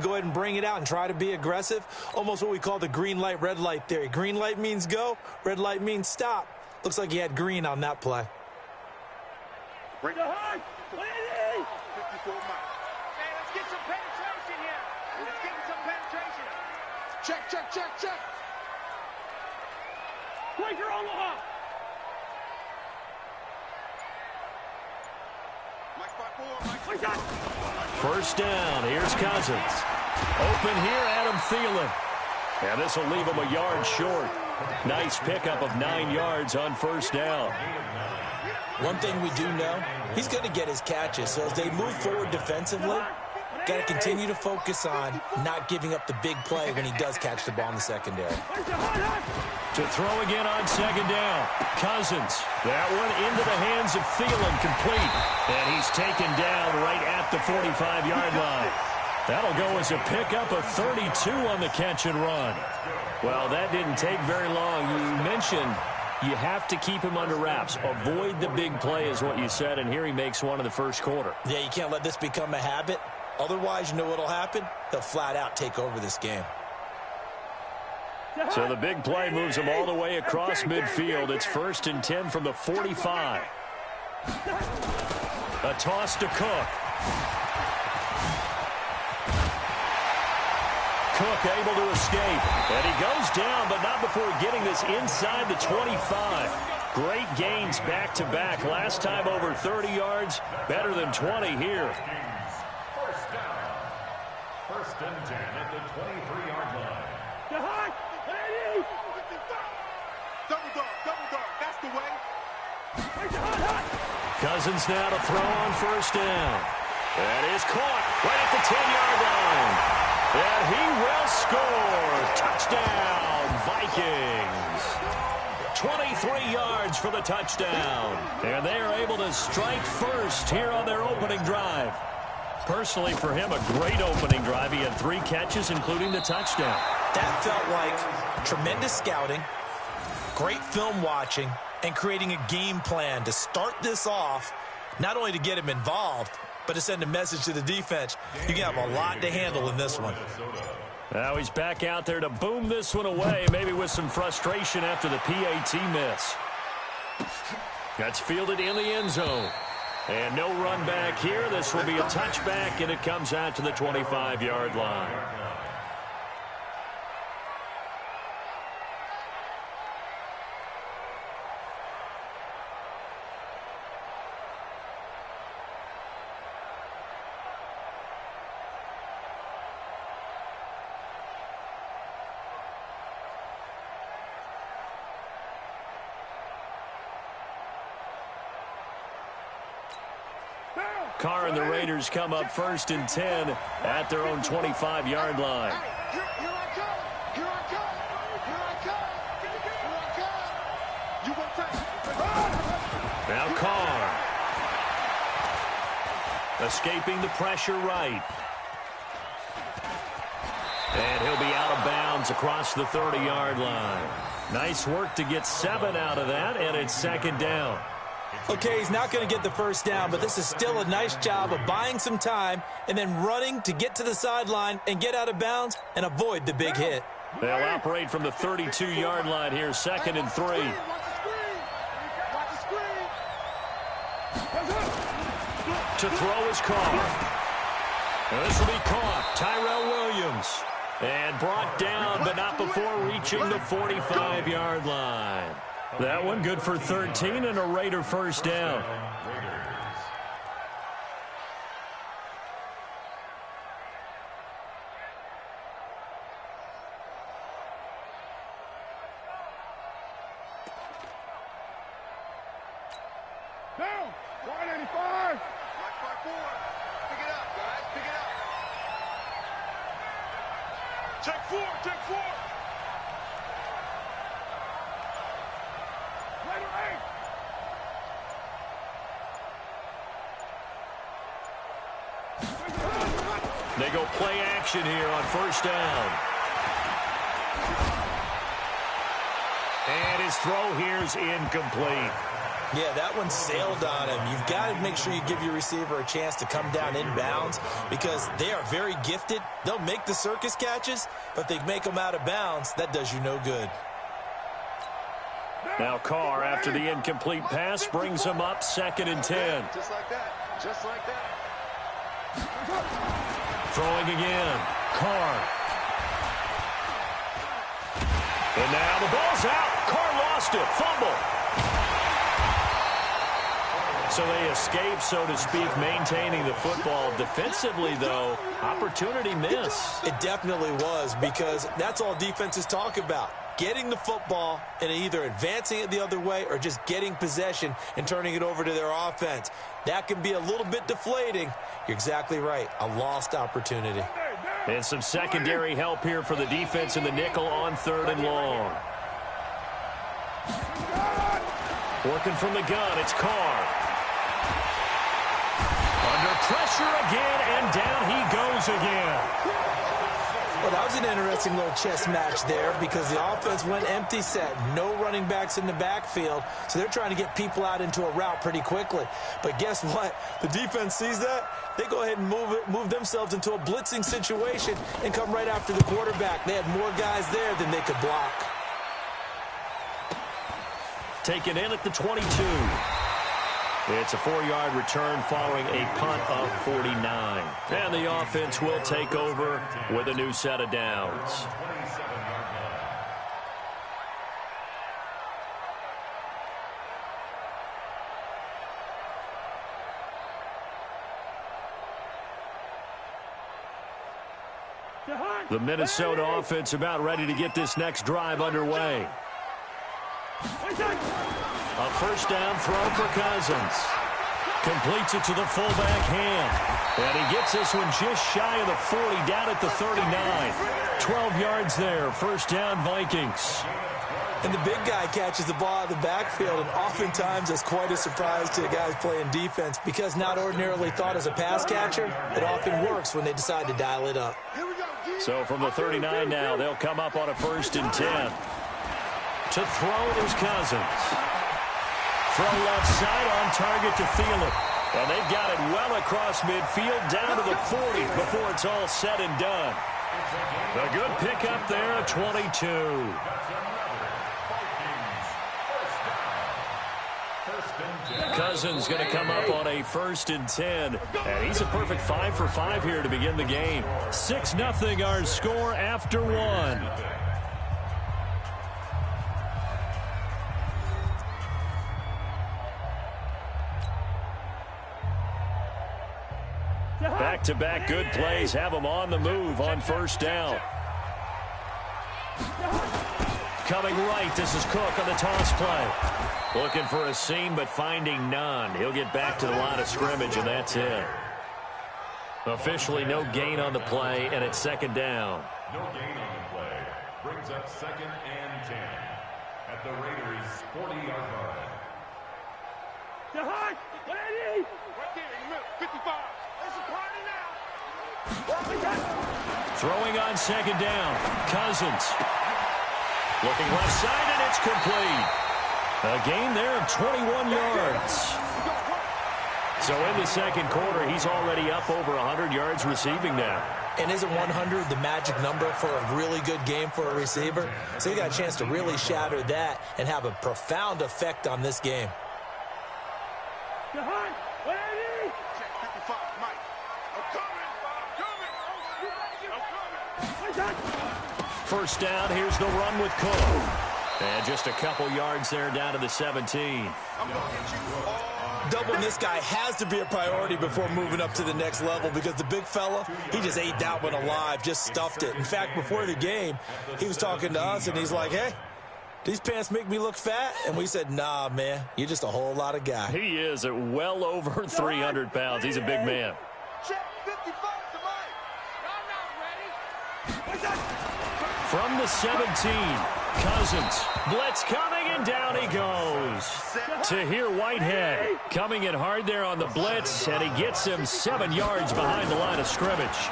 Go ahead and bring it out and try to be aggressive. Almost what we call the green light, red light theory. Green light means go, red light means stop. Looks like he had green on that play. Bring the high. 54 miles. Hey, let's get some penetration here. Let's get some penetration. Check. Breaker Omaha. Mike 5-4. First down. Here's Cousins. Open here, Adam Thielen. And this will leave him a yard short. Nice pickup of 9 yards on first down. One thing we do know, he's going to get his catches. So as they move forward defensively, got to continue to focus on not giving up the big play when he does catch the ball in the secondary. To throw again on second down. Cousins. That one into the hands of Thielen, complete. And he's taken down right at the 45-yard line. That'll go as a pickup of 32 on the catch and run. Well, that didn't take very long. You mentioned you have to keep him under wraps. Avoid the big play is what you said, and here he makes one in the first quarter. Yeah, you can't let this become a habit. Otherwise, you know what'll happen? He'll flat out take over this game. So the big play moves him all the way across midfield. It's 1st and 10 from the 45. A toss to Cook. Cook able to escape. And he goes down, but not before getting this inside the 25. Great gains back-to-back. Last time over 30 yards. Better than 20 here. First down. 1st and 10 at the 23-yard line. Double dog. That's the way. Cousins now to throw on first down. That is caught right at the 10-yard line. And he will score. Touchdown, Vikings. 23 yards for the touchdown. And they are able to strike first here on their opening drive. Personally, for him, a great opening drive. He had 3 catches, including the touchdown. That felt like tremendous scouting, great film watching, and creating a game plan to start this off, not only to get him involved, but to send a message to the defense. You can have a lot to handle in this one. Now he's back out there to boom this one away, maybe with some frustration after the PAT miss. That's fielded in the end zone. And no run back here. This will be a touchback, and it comes out to the 25-yard line. Carr and the Raiders come up 1st and 10 at their own 25-yard line. Here I come. You won't take it. Now Carr. Escaping the pressure right. And he'll be out of bounds across the 30-yard line. Nice work to get 7 out of that, and it's 2nd down. Okay, he's not going to get the first down, but this is still a nice job of buying some time and then running to get to the sideline and get out of bounds and avoid the big hit. They'll operate from the 32-yard line here, 2nd and 3. To throw is caught. And this will be caught. Tyrell Williams. And brought down, but not before reaching the 45-yard line. That one good for 13 and a Raider first down. Down. 185. Mike 5-4. Pick it up, guys. Pick it up. Check 4. They go play action here on first down. And his throw here's incomplete. Yeah, that one sailed on him. You've got to make sure you give your receiver a chance to come down inbounds because they are very gifted. They'll make the circus catches, but if they make them out of bounds, that does you no good. Now Carr, after the incomplete pass, brings him up 2nd and 10. Just like that. Just like that. Throwing again. Carr. And now the ball's out. Carr lost it. Fumble. So they escape, so to speak, maintaining the football. Defensively, though, opportunity miss. It definitely was because that's all defenses talk about. Getting the football and either advancing it the other way or just getting possession and turning it over to their offense. That can be a little bit deflating. You're exactly right. A lost opportunity. And some secondary help here for the defense in the nickel on 3rd and long. Working from the gun, it's Carr. Under pressure again, and down he goes again. Well, that was an interesting little chess match there because the offense went empty set. No running backs in the backfield, so they're trying to get people out into a route pretty quickly. But guess what? The defense sees that. They go ahead and move themselves into a blitzing situation and come right after the quarterback. They had more guys there than they could block. Taken in at the 22. It's a 4-yard return following a punt of 49. And the offense will take over with a new set of downs. The Minnesota offense about ready to get this next drive underway. A first down throw for Cousins. Completes it to the fullback hand. And he gets this one just shy of the 40, down at the 39. 12 yards there. First down, Vikings. And the big guy catches the ball out of the backfield, and oftentimes it's quite a surprise to the guys playing defense because not ordinarily thought as a pass catcher, it often works when they decide to dial it up. So from the 39 now, they'll come up on a 1st and 10. To throw is Cousins. From left side on target to Thielen. And they've got it well across midfield down to the 40 before it's all said and done. A good pickup there at 22. Cousins going to come up on a 1st and 10. And he's a perfect 5 for 5 here to begin the game. 6-0 our score after 1. Back-to-back good plays have them on the move on 1st down. Coming right, this is Cook on the toss play. Looking for a seam, but finding none. He'll get back to the line of scrimmage, and that's it. Officially no gain on the play, and it's 2nd down. No gain on the play. Brings up 2nd and 10 at the Raiders' 40-yard line. Right there in the middle, 55. It's a party now. Throwing on 2nd down. Cousins. Looking left side, and it's complete. A gain there of 21 yards. So in the 2nd quarter, he's already up over 100 yards receiving now. And isn't 100 the magic number for a really good game for a receiver? So he got a chance to really shatter that and have a profound effect on this game. First down, here's the run with Cook. And just a couple yards there down to the 17. Doubling this guy has to be a priority before moving up to the next level because the big fella, he just ate that one alive, just stuffed it. In fact, before the game, he was talking to us, and he's like, hey, these pants make me look fat? And we said, nah, man, you're just a whole lot of guy. He is at well over 300 pounds. He's a big man. From the 17, Cousins. Blitz coming, and down he goes. Tahir Whitehead coming in hard there on the blitz, and he gets him 7 yards behind the line of scrimmage.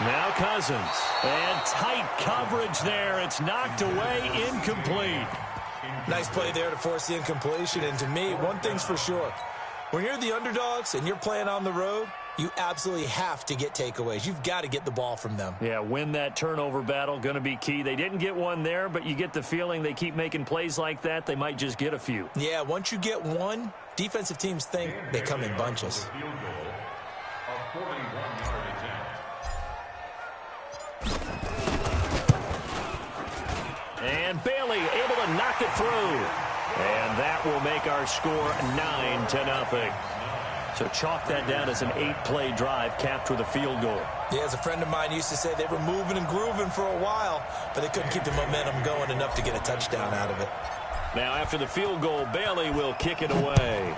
Now Cousins. And tight coverage there. It's knocked away, incomplete. Nice play there to force the incompletion. And to me, one thing's for sure. When you're the underdogs and you're playing on the road, you absolutely have to get takeaways. You've got to get the ball from them. Yeah, win that turnover battle, going to be key. They didn't get one there, but you get the feeling they keep making plays like that, they might just get a few. Yeah, once you get one, defensive teams think they come in bunches. And Bailey able to knock it through. And that will make our score 9-0. So chalk that down as an 8-play drive capped with a field goal. Yeah, as a friend of mine used to say, they were moving and grooving for a while, but they couldn't keep the momentum going enough to get a touchdown out of it. Now after the field goal, Bailey will kick it away.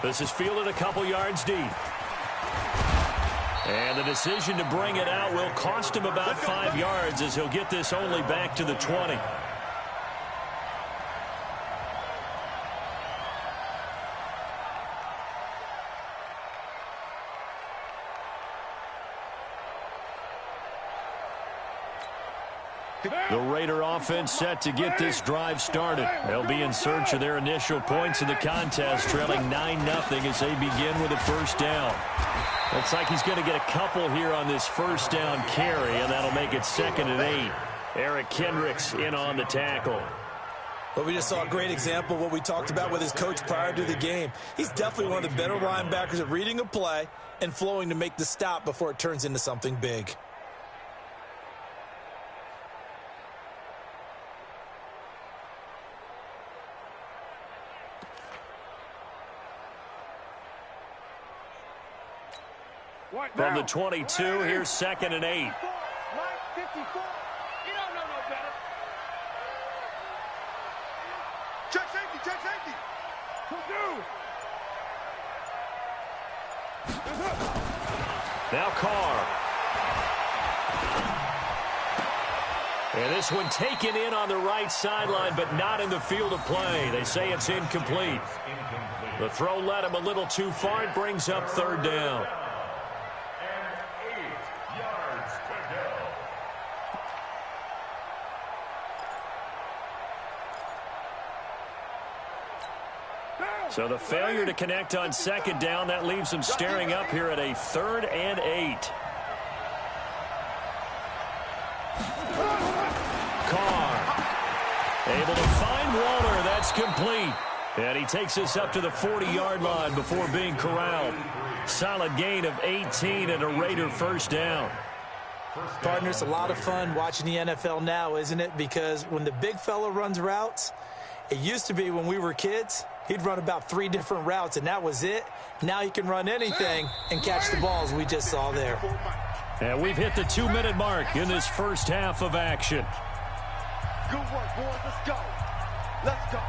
This is fielded a couple yards deep. And the decision to bring it out will cost him about 5 yards as he'll get this only back to the 20. The Raider offense set to get this drive started. They'll be in search of their initial points in the contest, trailing 9-0 as they begin with a first down. Looks like he's going to get a couple here on this first down carry, and that'll make it 2nd and 8. Eric Kendricks in on the tackle. Well, we just saw a great example of what we talked about with his coach prior to the game. He's definitely one of the better linebackers at reading a play and flowing to make the stop before it turns into something big. From the 22, here's 2nd and 8. 54. You don't know no better. Check safety, check safety. Now Carr. And this one taken in on the right sideline, but not in the field of play. They say it's incomplete. The throw led him a little too far. It brings up 3rd down. So the failure to connect on 2nd down, that leaves him staring up here at a 3rd and 8. Carr able to find Walter. That's complete. And he takes us up to the 40-yard line before being corralled. Solid gain of 18 and a Raider first down. Partner, it's a lot of fun watching the NFL now, isn't it? Because when the big fella runs routes, it used to be when we were kids, he'd run about 3 different routes, and that was it. Now he can run anything and catch the balls we just saw there. And we've hit the 2-minute mark in this first half of action. Good work, boys. Let's go. Let's go.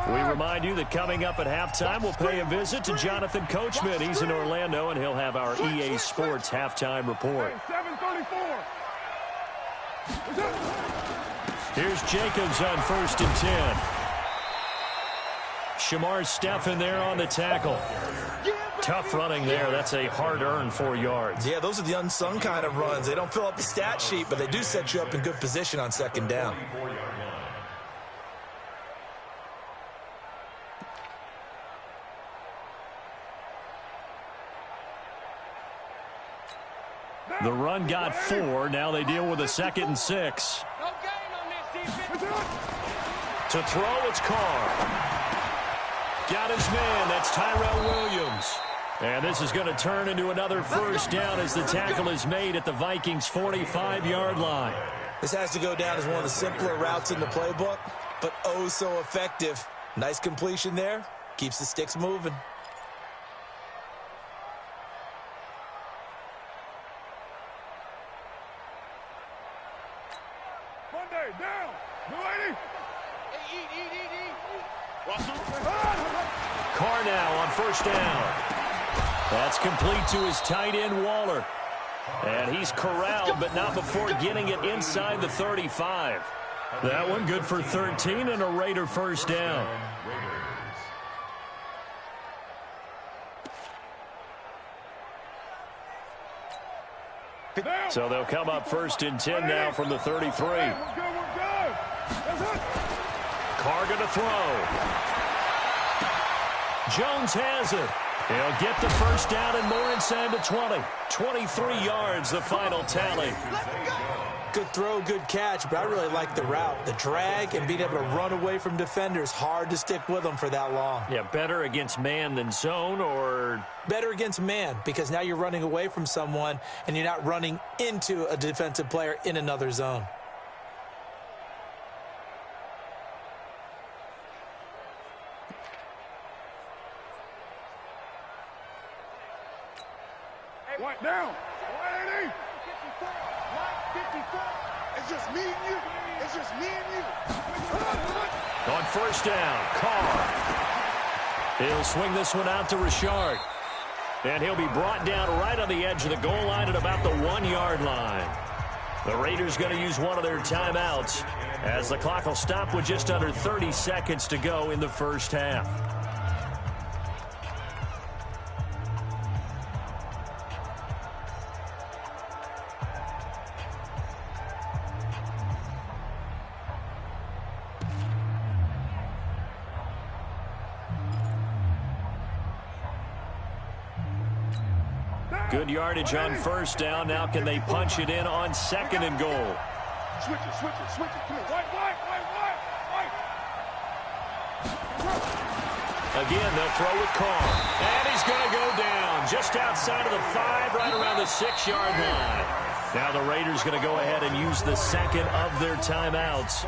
We remind you that coming up at halftime, we'll pay a visit to Jonathan Coachman. He's in Orlando, and he'll have our EA Sports halftime report. 7:34. Here's Jacobs on 1st and 10. Shamar Stephen there on the tackle. Tough running there. That's a hard-earned 4 yards. Yeah, those are the unsung kind of runs. They don't fill up the stat sheet, but they do set you up in good position on 2nd down. The run got 4. Now they deal with a 2nd and 6. No gain on this defense. To throw, it's Carr. Got his man. That's Tyrell Williams. And this is going to turn into another first down as the tackle is made at the Vikings' 45-yard line. This has to go down as one of the simpler routes in the playbook, but oh so effective. Nice completion there. Keeps the sticks moving. Monday, down. 280. Carr now on first down. That's complete to his tight end, Waller. And he's corralled, but not before getting it inside the 35. That one good for 13 and a Raider first down. So they'll come up 1st and 10 now from the 33. We're good. Carr gonna throw. Jones has it. He'll get the first down and more inside the 20. 23 yards, the final tally. Good throw, good catch, but I really like the route. The drag and being able to run away from defenders, hard to stick with them for that long. Yeah, better against man than zone, or? Better against man, because now you're running away from someone and you're not running into a defensive player in another zone. What down? 180. 54. It's just me and you. It's just me and you. On 1st down, Carr. He'll swing this one out to Richard. And he'll be brought down right on the edge of the goal line at about the 1-yard line. The Raiders going to use one of their timeouts as the clock will stop with just under 30 seconds to go in the first half. Good yardage on 1st down. Now can they punch it in on 2nd and goal? Switch it. Come here. White. Again, they'll throw with Carr. And he's going to go down just outside of the 5, right around the 6-yard line. Now the Raiders going to go ahead and use the second of their timeouts,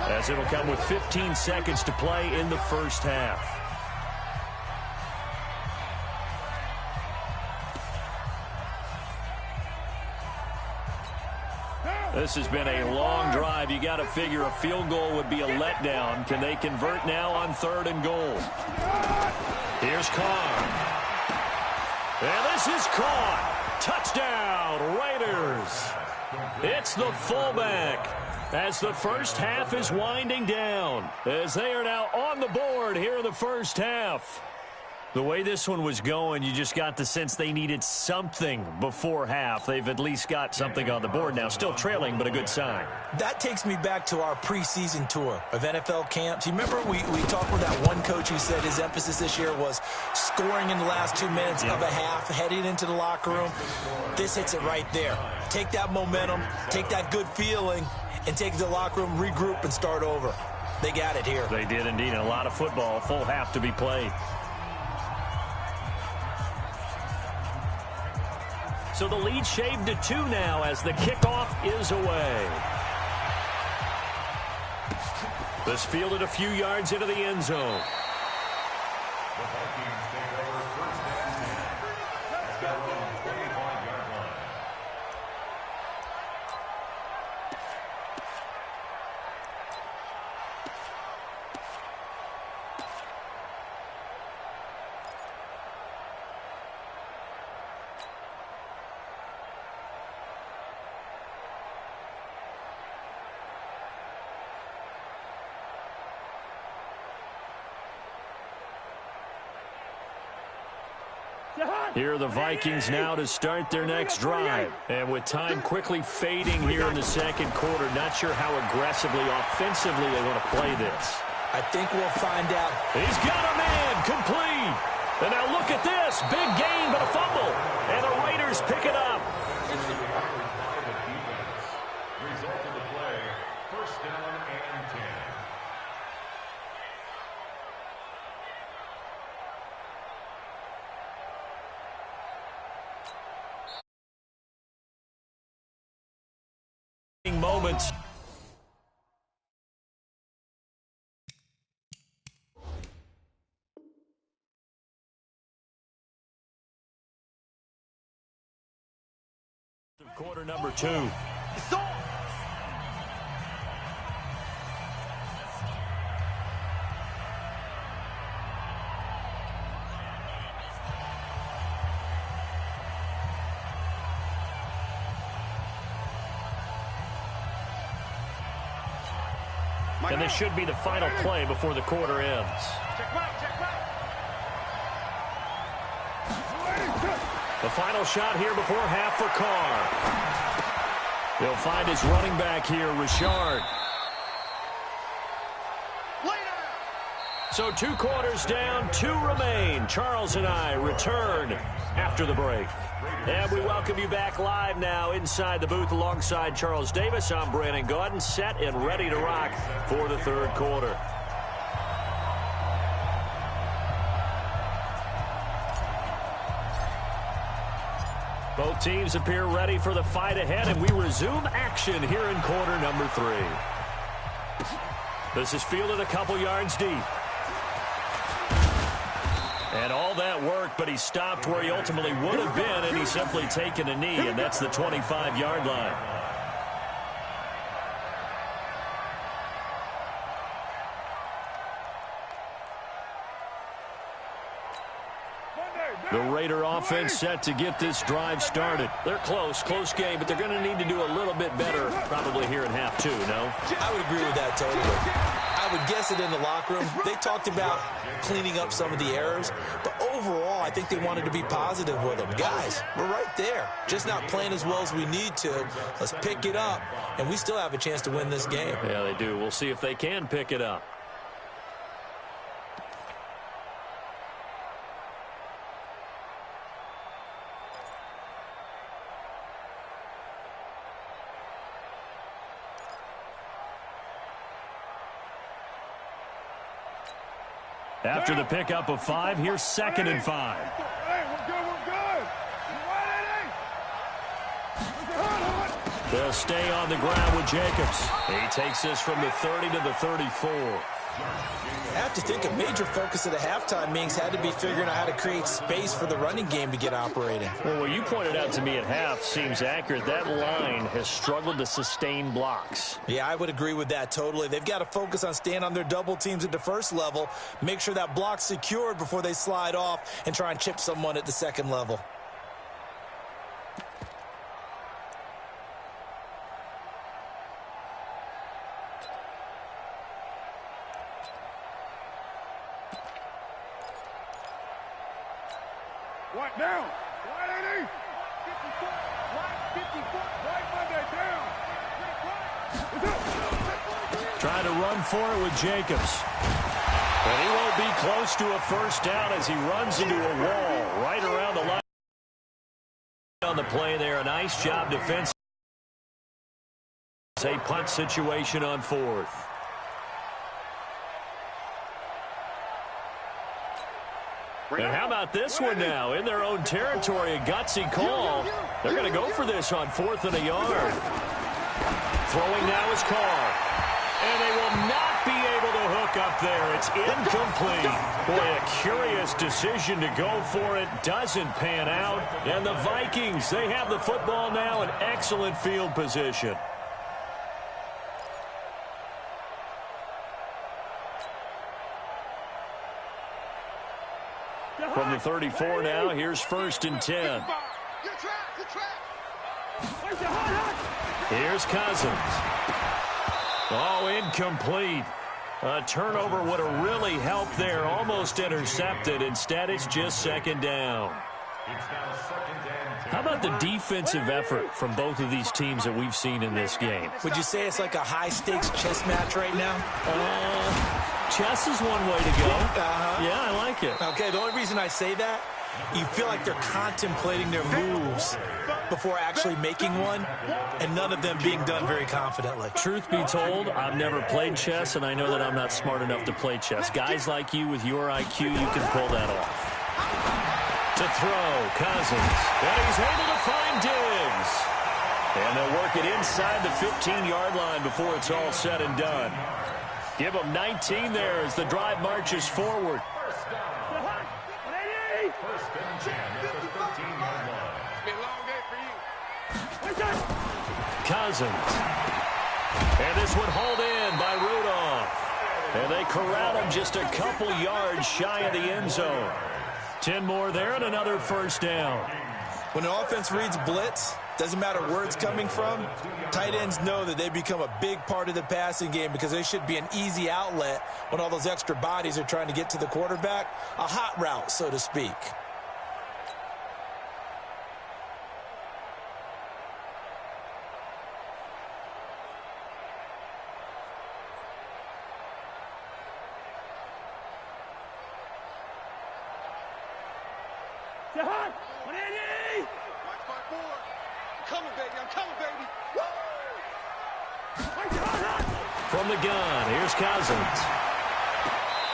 as it'll come with 15 seconds to play in the first half. This has been a long drive. You got to figure a field goal would be a letdown. Can they convert now on 3rd and goal? Here's Carr. And this is caught. Touchdown, Raiders. It's the fullback as the first half is winding down, as they are now on the board here in the first half. The way this one was going, you just got the sense they needed something before half. They've at least got something on the board now. Still trailing, but a good sign. That takes me back to our preseason tour of NFL camps. You remember we talked with that one coach who said his emphasis this year was scoring in the last 2 minutes of a half, heading into the locker room. This hits it right there. Take that momentum, take that good feeling, and take it to the locker room, regroup, and start over. They got it here. They did indeed. A lot of football, full half to be played. So the lead shaved to 2 now as the kickoff is away. This fielded a few yards into the end zone. The Vikings take over 1st and 10 at their own 25-yard line. Here are the Vikings now to start their next drive. And with time quickly fading here in the second quarter, not sure how aggressively, offensively they want to play this. I think we'll find out. He's got a man, complete. And now look at this, big gain but a fumble. And the Raiders pick it up. Result of the play, 1st down and 10. Moments. Quarter number 2. It's on. And this should be the final play before the quarter ends. Check right. The final shot here before half for Carr. He'll find his running back here, Richard. So 2 quarters down, 2 remain. Charles and I return after the break. And we welcome you back live now inside the booth alongside Charles Davis. I'm Brandon Gaudin, set and ready to rock for the 3rd quarter. Both teams appear ready for the fight ahead, and we resume action here in quarter number 3. This is fielded a couple yards deep. And all that work, but he stopped where he ultimately would have been, and he's simply taken a knee, and that's the 25-yard line. The Raider offense set to get this drive started. They're close game, but they're going to need to do a little bit better probably here in half 2, no? I would agree with that totally. I would guess it in the locker room. They talked about cleaning up some of the errors, but overall, I think they wanted to be positive with them. Guys, we're right there. Just not playing as well as we need to. Let's pick it up, and we still have a chance to win this game. Yeah, they do. We'll see if they can pick it up. After the pickup of 5, here's 2nd and 5. Hey, we're good. They'll stay on the ground with Jacobs. He takes this from the 30 to the 34. I have to think a major focus of the halftime meetings had to be figuring out how to create space for the running game to get operating. Well, what you pointed out to me at half seems accurate. That line has struggled to sustain blocks. Yeah, I would agree with that totally. They've got to focus on staying on their double teams at the first level, make sure that block's secured before they slide off and try and chip someone at the second level. What down? Wide 80. 54. Wide 54. Wide Monday down. Trying to run for it with Jacobs. But he won't be close to a first down as he runs into a wall right around the line. On the play there, a nice job defense. It's a punt situation on 4th. And how about this one now? In their own territory, a gutsy call. They're going to go for this on 4th and a yard. Throwing now is Carr. And they will not be able to hook up there. It's incomplete. Boy, a curious decision to go for it. Doesn't pan out. And the Vikings, they have the football now in excellent field position. From the 34 now, here's 1st and 10. Here's Cousins. Oh, incomplete. A turnover would have really helped there. Almost intercepted. Instead, it's just 2nd down. How about the defensive effort from both of these teams that we've seen in this game? Would you say it's like a high-stakes chess match right now? Chess is one way to go. Yeah, I like it. Okay, the only reason I say that, you feel like they're contemplating their moves before actually making one, and none of them being done very confidently. Truth be told, I've never played chess, and I know that I'm not smart enough to play chess. Guys like you with your IQ, you can pull that off. To throw, Cousins. And he's able to find Diggs. And they'll work it inside the 15-yard line before it's all said and done. Give them 19 there as the drive marches forward. Cousins. And this one hauled in by Rudolph. And they corral him just a couple yards shy of the end zone. 10 more there and another 1st down. When the offense reads blitz, doesn't matter where it's coming from, tight ends know that they become a big part of the passing game because they should be an easy outlet when all those extra bodies are trying to get to the quarterback. A hot route, so to speak. Stay high. 180. Watch my board. I'm coming, baby. I'm coming, baby. Woo! From the gun, here's Cousins.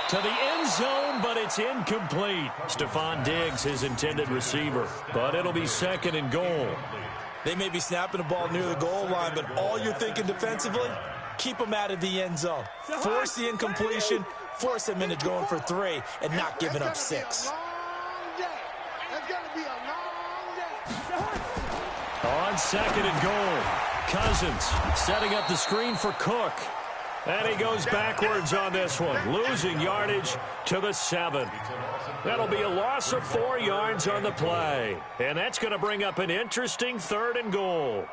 To the end zone, but it's incomplete. Stephon Diggs, his intended receiver. But it'll be 2nd and goal. They may be snapping the ball near the goal line, but all you're thinking defensively, keep them out of the end zone. Force the incompletion, force them into going for 3, and not giving up 6. That's gonna be a long day. On 2nd and goal, Cousins setting up the screen for Cook. And he goes backwards on this one, losing yardage to the 7. That'll be a loss of 4 yards on the play. And that's going to bring up an interesting 3rd and goal.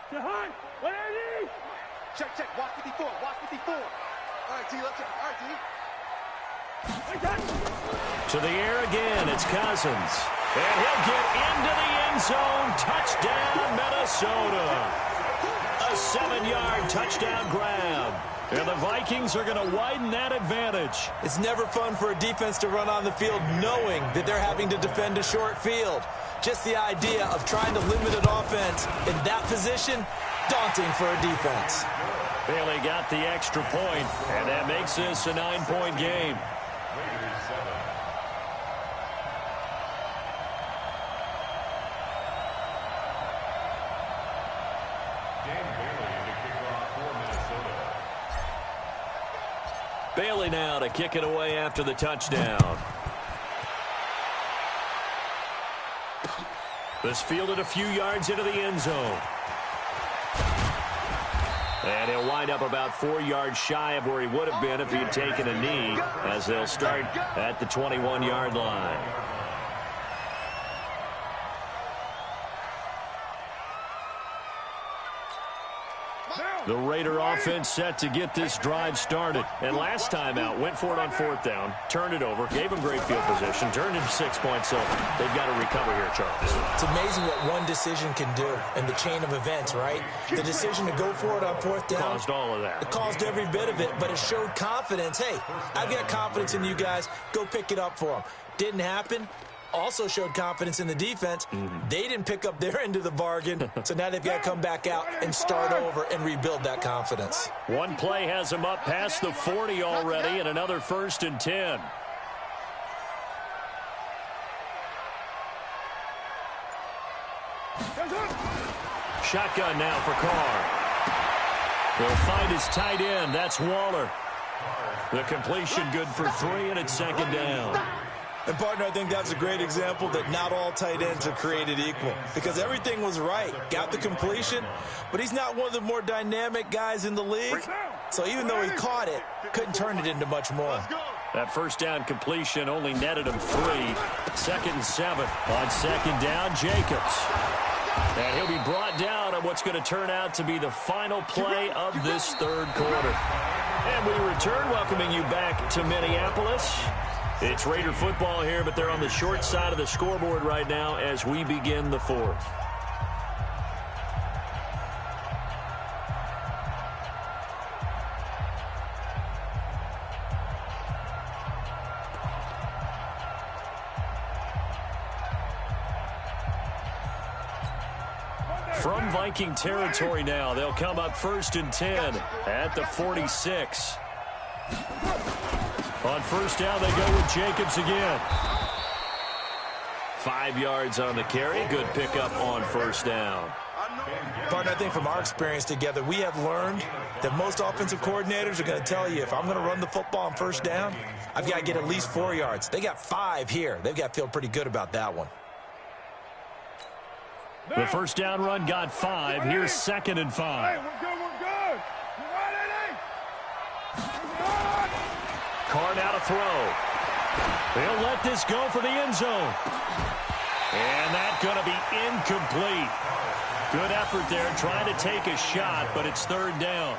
Stay high. 180. Check. Watch 54. Watch 54. All right, T. Let's check. All right, T. To the air again, it's Cousins. And he'll get into the end zone. Touchdown, Minnesota. A 7-yard touchdown grab. And the Vikings are going to widen that advantage. It's never fun for a defense to run on the field knowing that they're having to defend a short field. Just the idea of trying to limit an offense in that position, daunting for a defense. Bailey got the extra point, and that makes this a 9-point game. Bailey now to kick it away after the touchdown. This fielded a few yards into the end zone. And he'll wind up about 4 yards shy of where he would have been if he had taken a knee, as they'll start at the 21-yard line. The Raider offense set to get this drive started. And last time out, went for it on 4th down, turned it over, gave him great field position, turned into 6 points, so they've got to recover here, Charles. It's amazing what one decision can do in the chain of events, right? The decision to go for it on 4th down. Caused all of that. It caused every bit of it, but it showed confidence. Hey, I've got confidence in you guys. Go pick it up for them. Didn't happen. Also showed confidence in the defense. They didn't pick up their end of the bargain, so now they've got to come back out and start over and rebuild that confidence. One play has them up past the 40 already, and another 1st and 10. Shotgun now for Carr. He'll find his tight end. That's Waller. The completion good for 3, and it's 2nd down. And, partner, I think that's a great example that not all tight ends are created equal, because everything was right. Got the completion, but he's not one of the more dynamic guys in the league. So even though he caught it, couldn't turn it into much more. That 1st down completion only netted him 3. 2nd and 7. On 2nd down, Jacobs. And he'll be brought down on what's going to turn out to be the final play of this 3rd quarter. And we return, welcoming you back to Minneapolis. It's Raider football here, but they're on the short side of the scoreboard right now as we begin the 4th. From Viking territory now, they'll come up 1st and 10 at the 46. On 1st down, they go with Jacobs again. 5 yards on the carry. Good pickup on 1st down. Partner, I think from our experience together, we have learned that most offensive coordinators are going to tell you, if I'm going to run the football on 1st down, I've got to get at least 4 yards. They got 5 here. They've got to feel pretty good about that one. The 1st down run got 5. Here's 2nd and 5. Hey, we're good. You're right, Carr now to throw. They'll let this go for the end zone. And that's going to be incomplete. Good effort there trying to take a shot, but it's 3rd down.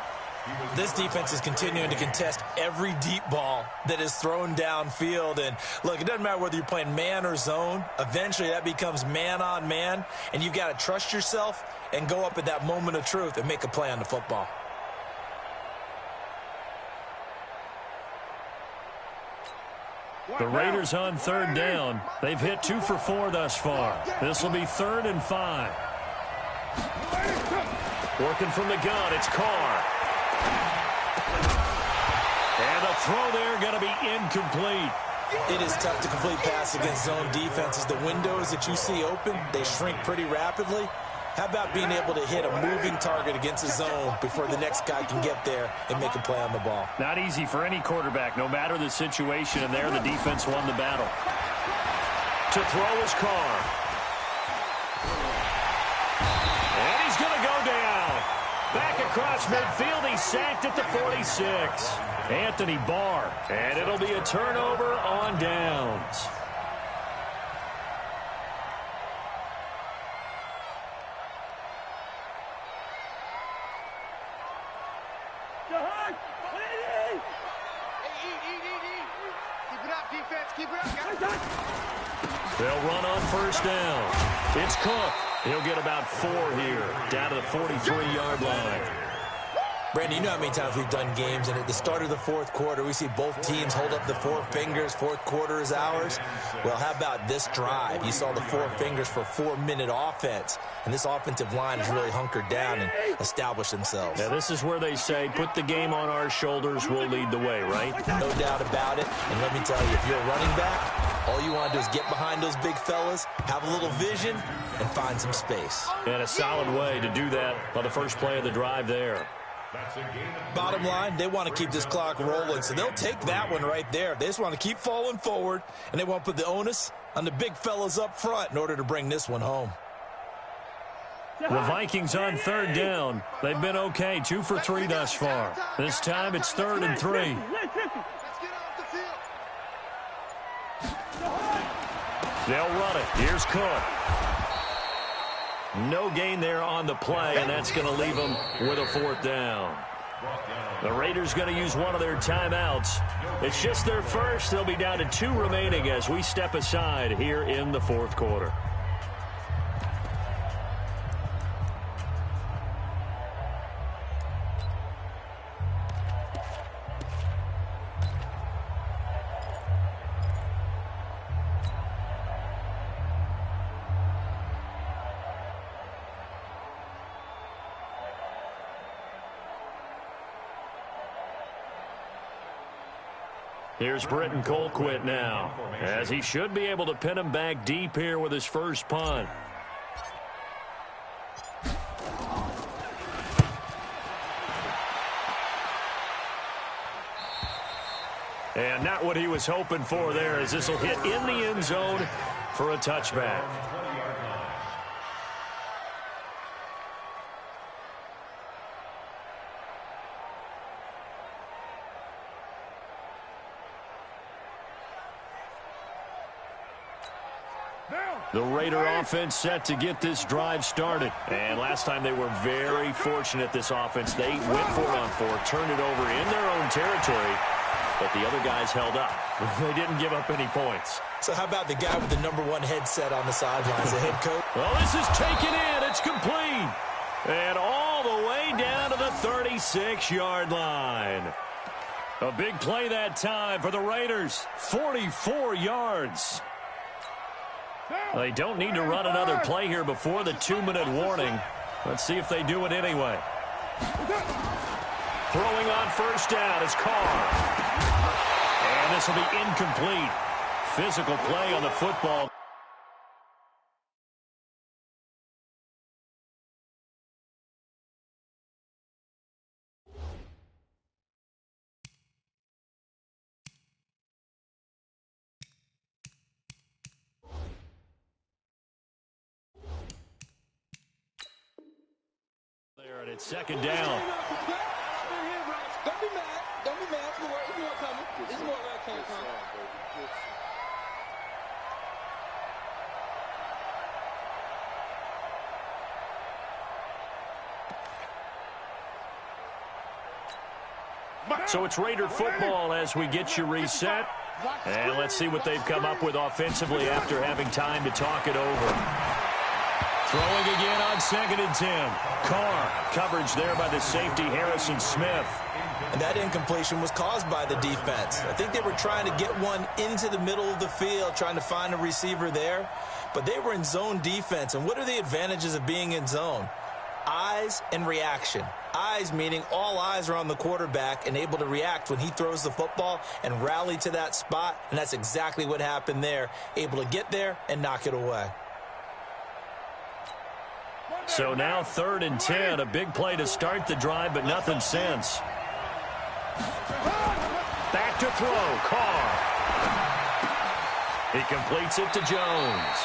This defense is continuing to contest every deep ball that is thrown downfield. And, look, it doesn't matter whether you're playing man or zone. Eventually, that becomes man-on-man, and you've got to trust yourself and go up at that moment of truth and make a play on the football. The Raiders on third down. They've hit 2 for 4 thus far. This will be 3rd and 5. Working from the gun, it's Carr. And the throw there going to be incomplete. It is tough to complete pass against zone defenses. The windows that you see open, they shrink pretty rapidly. How about being able to hit a moving target against a zone before the next guy can get there and make a play on the ball? Not easy for any quarterback, no matter the situation, and there the defense won the battle. To throw is Carr. And he's going to go down. Back across midfield, he's sacked at the 46. Anthony Barr, and it'll be a turnover on downs. They'll run on first down. It's Cook. He'll get about 4 here, down to the 43-yard line. Brandon, you know how many times we've done games, and at the start of the fourth quarter, we see both teams hold up the 4 fingers, fourth quarter is ours. Well, how about this drive? You saw the 4 fingers for 4-minute offense, and this offensive line has really hunkered down and established themselves. Now, this is where they say, put the game on our shoulders, we'll lead the way, right? No doubt about it, and let me tell you, if you're a running back, all you want to do is get behind those big fellas, have a little vision, and find some space. And a solid way to do that on the first play of the drive there. Bottom line, they want to keep this clock rolling, so they'll take that one right there. They just want to keep falling forward, and they want to put the onus on the big fellas up front in order to bring this one home. The Vikings on third down. They've been okay, 2 for 3 thus far. This time it's 3rd and 3. They'll run it. Here's Cook. No gain there on the play, and that's going to leave them with a 4th down. The Raiders going to use one of their timeouts. It's just their first. They'll be down to 2 remaining as we step aside here in the 4th quarter. Here's Britton Colquitt now, as he should be able to pin him back deep here with his first punt. And not what he was hoping for there, as this will hit in the end zone for a touchback. The Raider offense set to get this drive started. And last time they were very fortunate, this offense. They went for it on 4, turned it over in their own territory, but the other guys held up. They didn't give up any points. So how about the guy with the #1 headset on the sidelines, the head coach? Well, this is taken in. It's complete. And all the way down to the 36-yard line. A big play that time for the Raiders. 44 yards. They don't need to run another play here before the 2-minute warning. Let's see if they do it anyway. Throwing on first down is Carr. And this will be incomplete. Physical play on the football. And it's second down. Don't be mad. Don't be mad. There's more coming. There's more where it came from. So it's Raider football as we get you reset. And let's see what they've come up with offensively after having time to talk it over. Throwing again on 2nd and 10. Carr, coverage there by the safety Harrison Smith. And that incompletion was caused by the defense. I think they were trying to get one into the middle of the field, trying to find a receiver there. But they were in zone defense. And what are the advantages of being in zone? Eyes and reaction. Eyes meaning all eyes are on the quarterback and able to react when he throws the football and rally to that spot. And that's exactly what happened there. Able to get there and knock it away. So now 3rd and 10. A big play to start the drive, but nothing since. Back to throw. Carr. He completes it to Jones.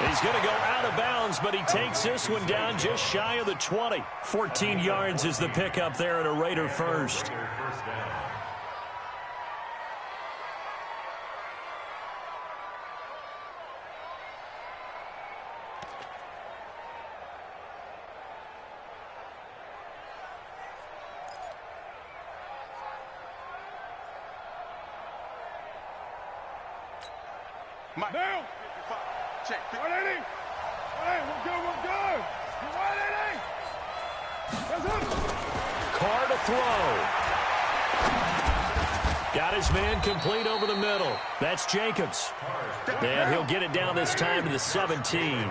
He's going to go out of bounds, but he takes this one down just shy of the 20. 14 yards is the pickup there at a Raider first. Now! Check. 180! 180, we're good, we're good! 180! That's it! Carr to throw. Got his man complete over the middle. That's Jacobs. And he'll get it down this time to the 17.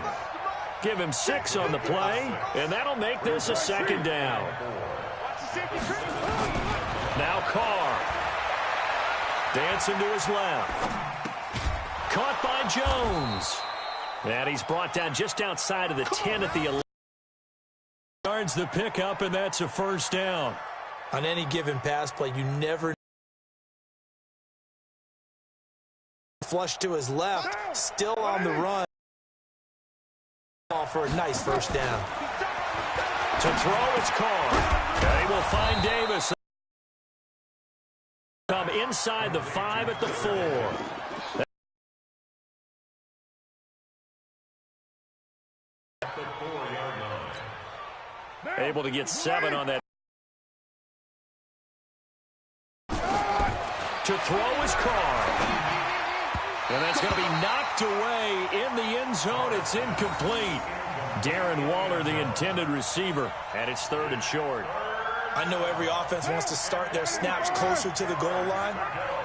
Give him 6 on the play, and that'll make this a 2nd down. Now Carr. Dancing to his left. Caught by Jones. And he's brought down just outside of the 10 at the 11. Yards the pickup, and that's a 1st down. On any given pass play, you never flush to his left, still on the run. For a nice 1st down. To throw, it's Carr. They will find Davis. Come inside the 5 at the 4. Able to get 7 on that. To throw is Carr. And that's going to be knocked away in the end zone. It's incomplete. Darren Waller, the intended receiver, and it's 3rd and short. I know every offense wants to start their snaps closer to the goal line,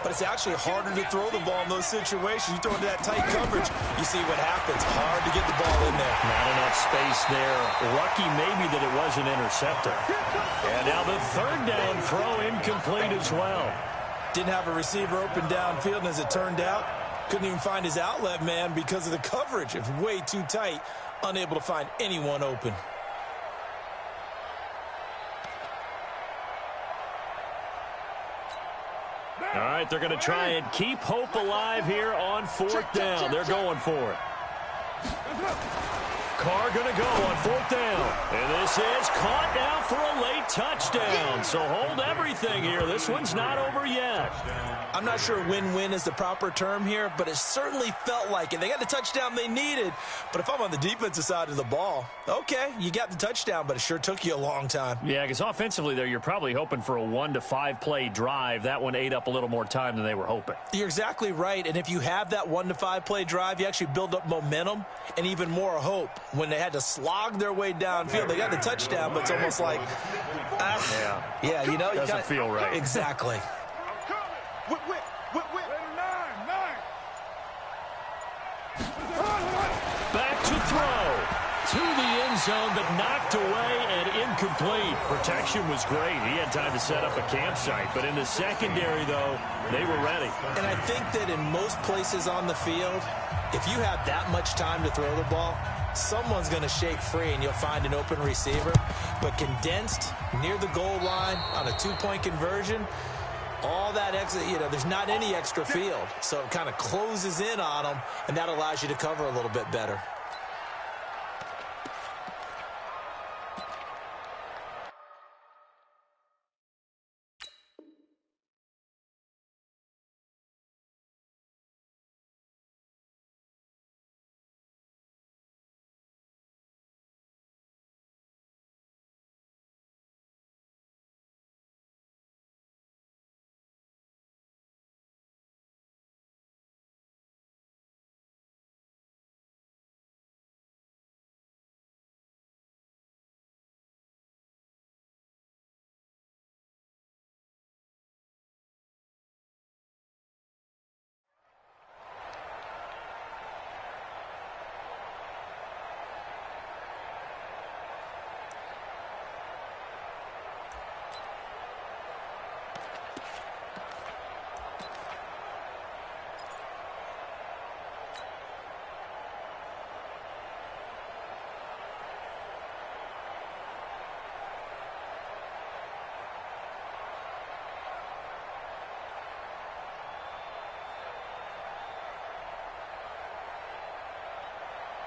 but it's actually harder to throw the ball in those situations. You throw into that tight coverage, you see what happens. Hard to get the ball in there. Not enough space there. Lucky maybe that it wasn't intercepted. And now the 3rd down throw incomplete as well. Didn't have a receiver open downfield, and as it turned out, couldn't even find his outlet man because of the coverage. It's way too tight, unable to find anyone open. All right, they're going to try and keep hope alive here on 4th down. They're going for it. Carr going to go on 4th down. And this is caught now for a late touchdown. So hold everything here. This one's not over yet. I'm not sure win-win is the proper term here, but it certainly felt like it. They got the touchdown they needed. But if I'm on the defensive side of the ball, okay, you got the touchdown, but it sure took you a long time. Yeah, because offensively there, you're probably hoping for a 1 to 5 play drive. That one ate up a little more time than they were hoping. You're exactly right. And if you have that 1 to 5 play drive, you actually build up momentum and even more hope. When they had to slog their way downfield, they got the touchdown, but it's almost like, yeah, you know, doesn't feel right. Exactly. Back to throw. To the end zone, but knocked away and incomplete. Protection was great. He had time to set up a campsite. But in the secondary, though, they were ready. And I think that in most places on the field, if you have that much time to throw the ball, someone's going to shake free and you'll find an open receiver. But condensed near the goal line on a 2-point conversion, all that extra, you know, there's not any extra field. So it kind of closes in on them, and that allows you to cover a little bit better.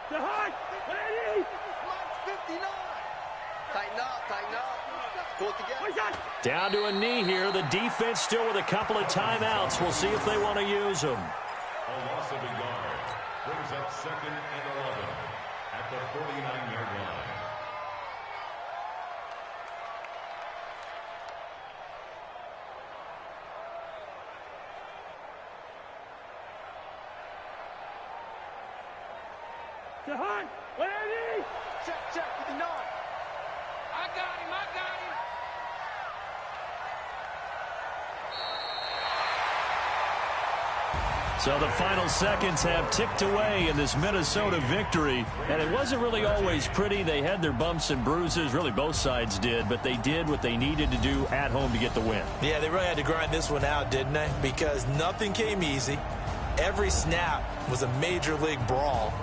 To high. 180. Mike's 59. Tighten up. Pull it together. Down to a knee here. The defense still with a couple of timeouts. We'll see if they want to use them. A loss of a yard brings up 2nd and 11 at the 49-yard line. To high. 180. Check, 59. I got him. So the final seconds have ticked away in this Minnesota victory. And it wasn't really always pretty. They had their bumps and bruises. Really, both sides did. But they did what they needed to do at home to get the win. Yeah, they really had to grind this one out, didn't they? Because nothing came easy. Every snap was a major league brawl.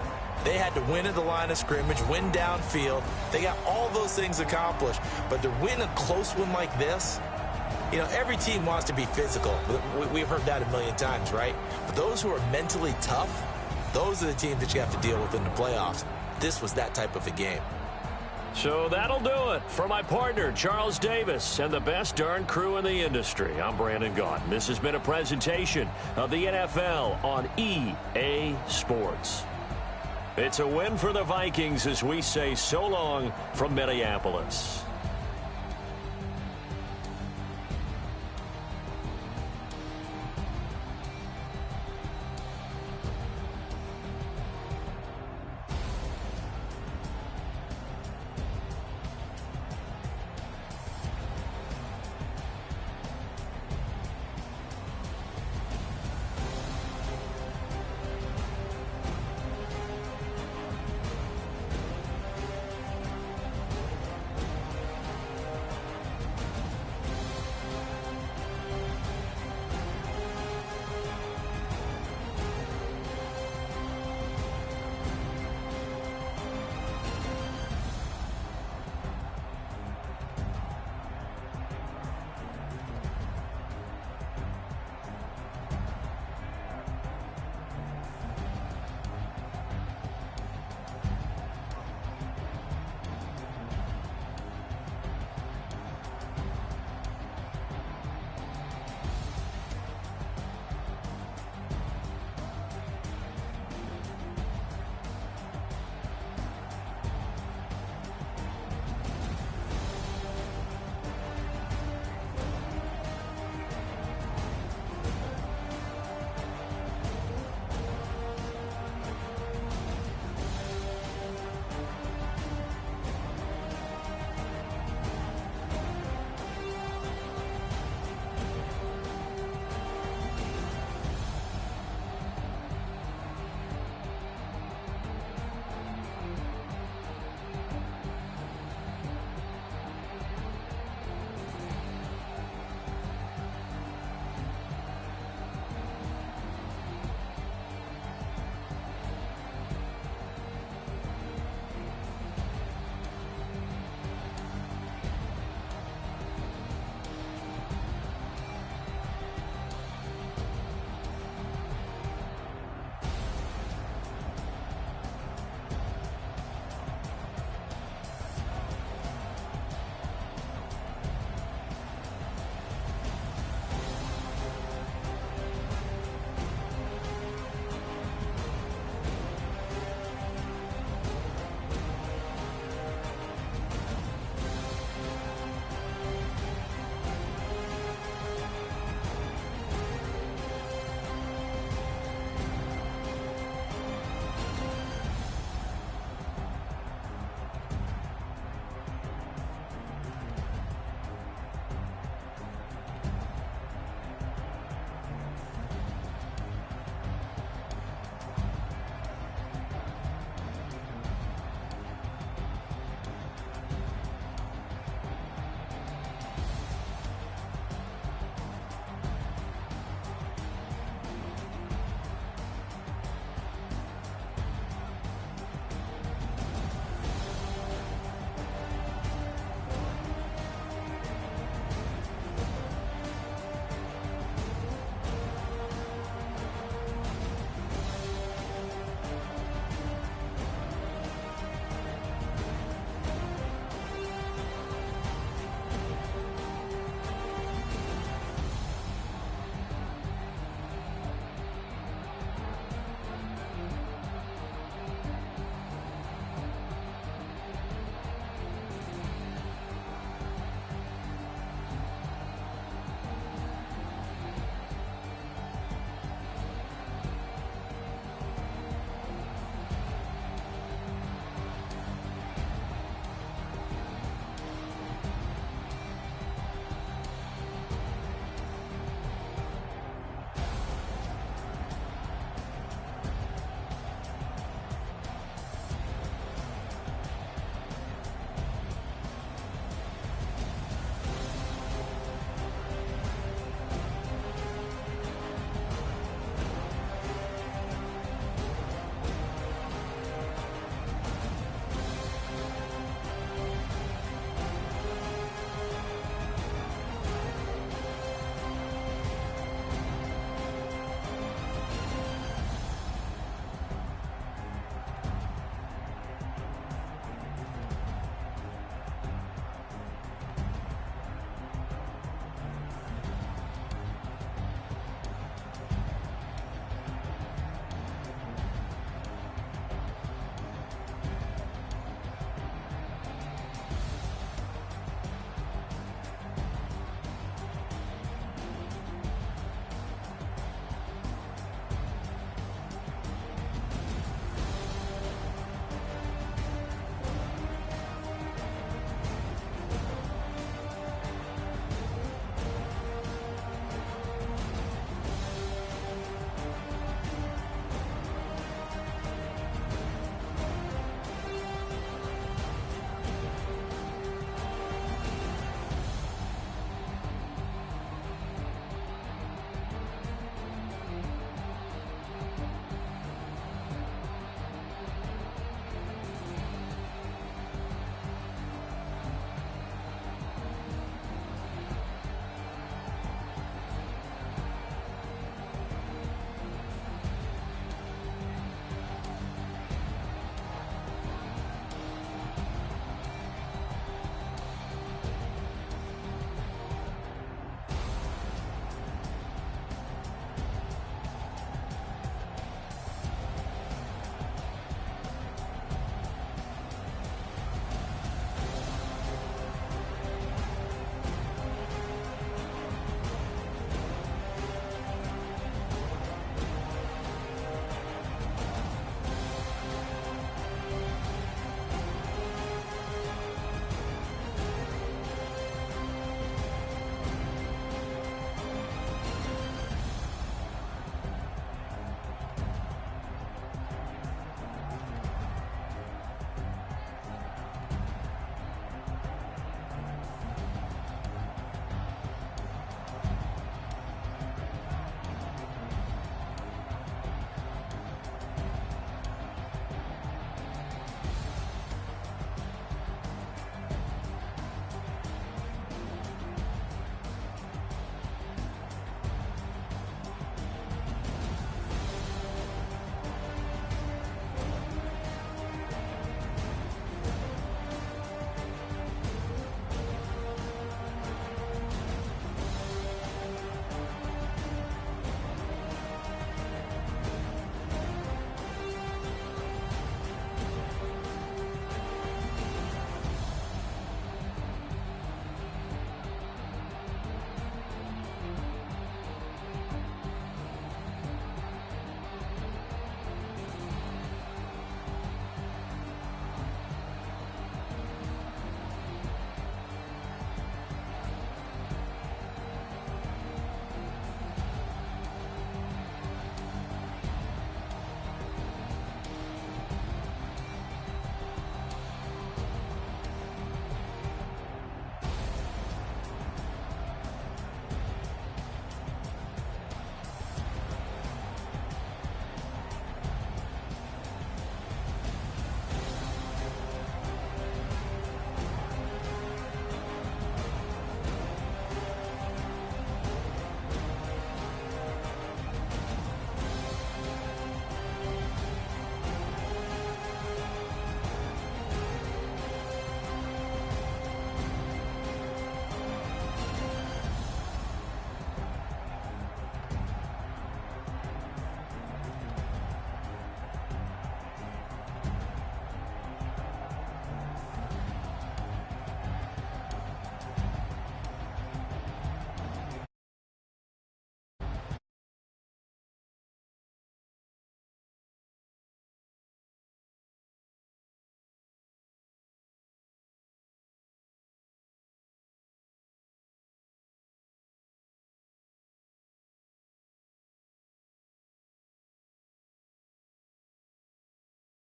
They had to win at the line of scrimmage, win downfield. They got all those things accomplished. But to win a close one like this, you know, every team wants to be physical. We've heard that a million times, right? But those who are mentally tough, those are the teams that you have to deal with in the playoffs. This was that type of a game. So that'll do it. For my partner, Charles Davis, and the best darn crew in the industry, I'm Brandon Gaudin. This has been a presentation of the NFL on EA Sports. It's a win for the Vikings as we say so long from Minneapolis.